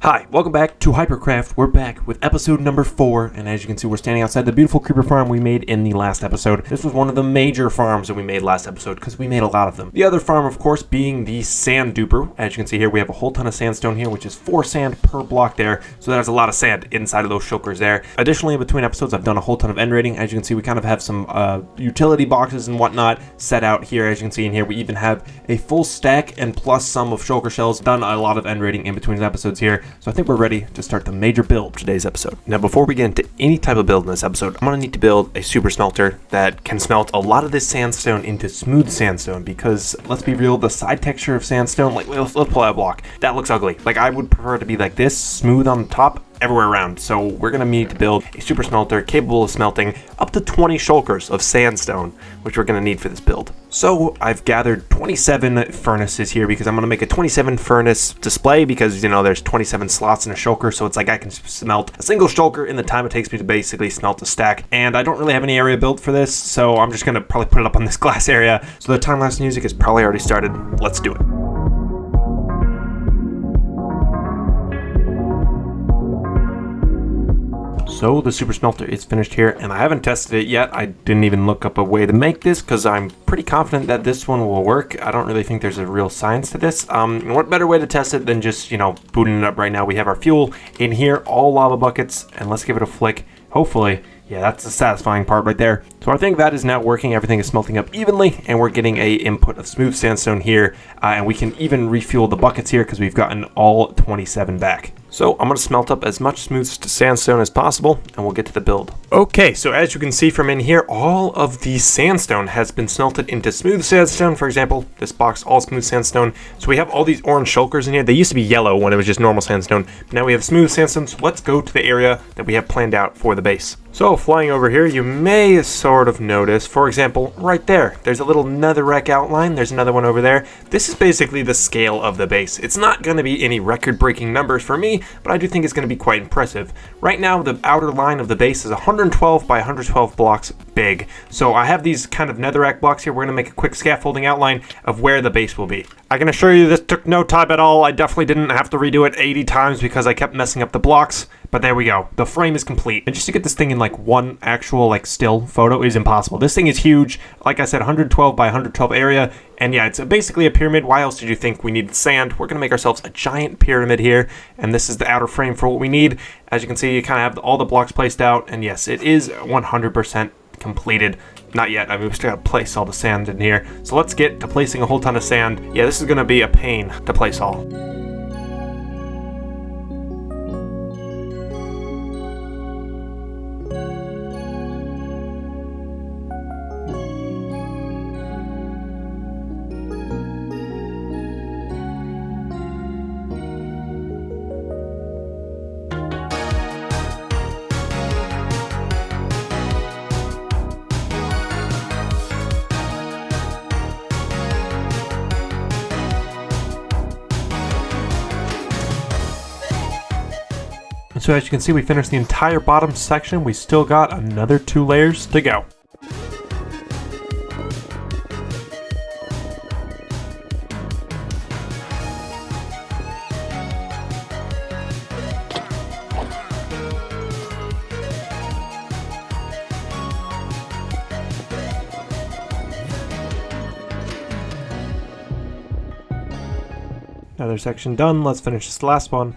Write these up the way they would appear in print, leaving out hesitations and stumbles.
Hi, welcome back to Hypercraft. We're back with episode number 4, and as you can see, we're standing outside the beautiful creeper farm we made in the last episode. This was one of the major farms that we made last episode, because we made a lot of them. The other farm, of course, being the sand duper. As you can see here, we have a whole ton of sandstone here, which is 4 sand per block there, so there's a lot of sand inside of those shulkers there. Additionally, in between episodes, I've done a whole ton of end raiding. As you can see, we kind of have some utility boxes and whatnot set out here. As you can see in here, we even have a full stack and plus some of shulker shells. Done a lot of end raiding in between episodes here. So I think we're ready to start the major build of today's episode. Now, before we get into any type of build in this episode, I'm going to need to build a super smelter that can smelt a lot of this sandstone into smooth sandstone, because let's be real, the side texture of sandstone, like let's pull out a block, that looks ugly. Like, I would prefer it to be like this, smooth on the top, everywhere around. So we're going to need to build a super smelter capable of smelting up to 20 shulkers of sandstone, which we're going to need for this build. So I've gathered 27 furnaces here because I'm going to make a 27 furnace display, because, you know, there's 27 slots in a shulker, so it's like I can smelt a single shulker in the time it takes me to basically smelt a stack. And I don't really have any area built for this, so I'm just going to probably put it up on this glass area. So the time-lapse music is probably already started. Let's do it. So the super smelter is finished here, and I haven't tested it yet. I didn't even look up a way to make this because I'm pretty confident that this one will work. I don't really think there's a real science to this. What better way to test it than just, you know, booting it up right now. We have our fuel in here, all lava buckets, and let's give it a flick. Hopefully, yeah, that's the satisfying part right there. So I think that is now working. Everything is smelting up evenly, and we're getting a input of smooth sandstone here, and we can even refuel the buckets here because we've gotten all 27 back. So I'm going to smelt up as much smooth sandstone as possible, and we'll get to the build. Okay, so as you can see from in here, all of the sandstone has been smelted into smooth sandstone. For example, this box, all smooth sandstone. So we have all these orange shulkers in here. They used to be yellow when it was just normal sandstone, but now we have smooth sandstone. So let's go to the area that we have planned out for the base. So flying over here, you may sort of notice, for example, right there, there's a little netherrack outline. There's another one over there. This is basically the scale of the base. It's not going to be any record-breaking numbers for me, but I do think it's going to be quite impressive. Right now, the outer line of the base is 112 by 112 blocks big. So I have these kind of netherrack blocks here. We're going to make a quick scaffolding outline of where the base will be. I can assure you this took no time at all. I definitely didn't have to redo it 80 times because I kept messing up the blocks. But there we go. The frame is complete. And just to get this thing in like one actual like still photo is impossible. This thing is huge. Like I said, 112 by 112 area. And yeah, it's basically a pyramid. Why else did you think we needed sand? We're going to make ourselves a giant pyramid here. And this is the outer frame for what we need. As you can see, you kind of have all the blocks placed out. And yes, it is 100% completed. Not yet. I mean, we still got to place all the sand in here. So let's get to placing a whole ton of sand. Yeah, this is going to be a pain to place all. So as you can see, we finished the entire bottom section. We still got another 2 layers to go. Another section done. Let's finish this last one.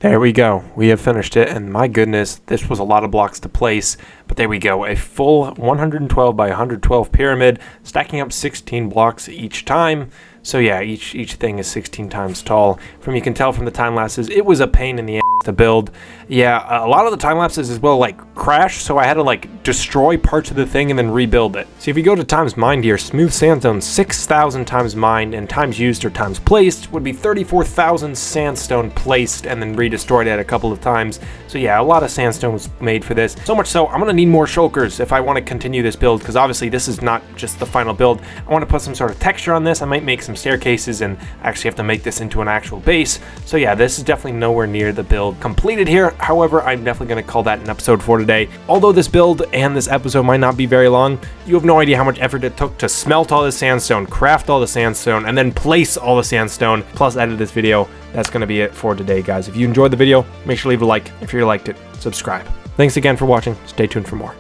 There we go. We have finished it, and my goodness, this was a lot of blocks to place, but there we go. A full 112 by 112 pyramid, stacking up 16 blocks each time. So yeah, each thing is 16 times tall. From you can tell from the time lapses, it was a pain in the ass to build. Yeah, a lot of the time lapses as well like crash, so I had to like destroy parts of the thing and then rebuild it. So if you go to times mined here, smooth sandstone 6,000 times mined, and times used or times placed would be 34,000 sandstone placed and then redestroyed it a couple of times. So yeah, a lot of sandstone was made for this. So much so, I'm gonna need more shulkers if I want to continue this build, because obviously this is not just the final build. I want to put some sort of texture on this. I might make some staircases and actually have to make this into an actual base. So yeah, this is definitely nowhere near the build build completed here. However, I'm definitely going to call that an episode for today. Although this build and this episode might not be very long, you have no idea how much effort it took to smelt all the sandstone, craft all the sandstone, and then place all the sandstone, plus edit this video. That's going to be it for today, guys. If you enjoyed the video, make sure to leave a like. If you liked it, subscribe. Thanks again for watching. Stay tuned for more.